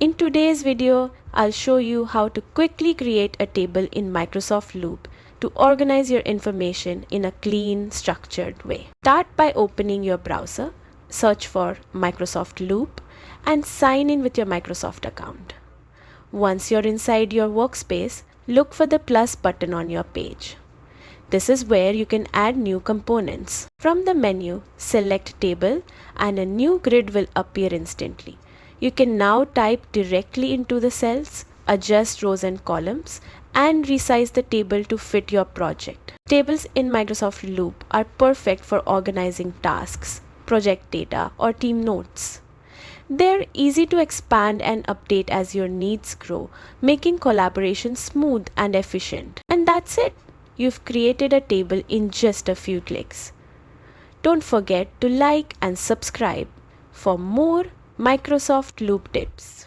In today's video, I'll show you how to quickly create a table in Microsoft Loop to organize your information in a clean, structured way. Start by opening your browser, search for Microsoft Loop, and sign in with your Microsoft account. Once you're inside your workspace, look for the plus button on your page. This is where you can add new components. From the menu, select Table and a new grid will appear instantly. You can now type directly into the cells, adjust rows and columns, and resize the table to fit your project. Tables in Microsoft Loop are perfect for organizing tasks, project data, or team notes. They're easy to expand and update as your needs grow, making collaboration smooth and efficient. And that's it. You've created a table in just a few clicks. Don't forget to like and subscribe for more Microsoft Loop tips.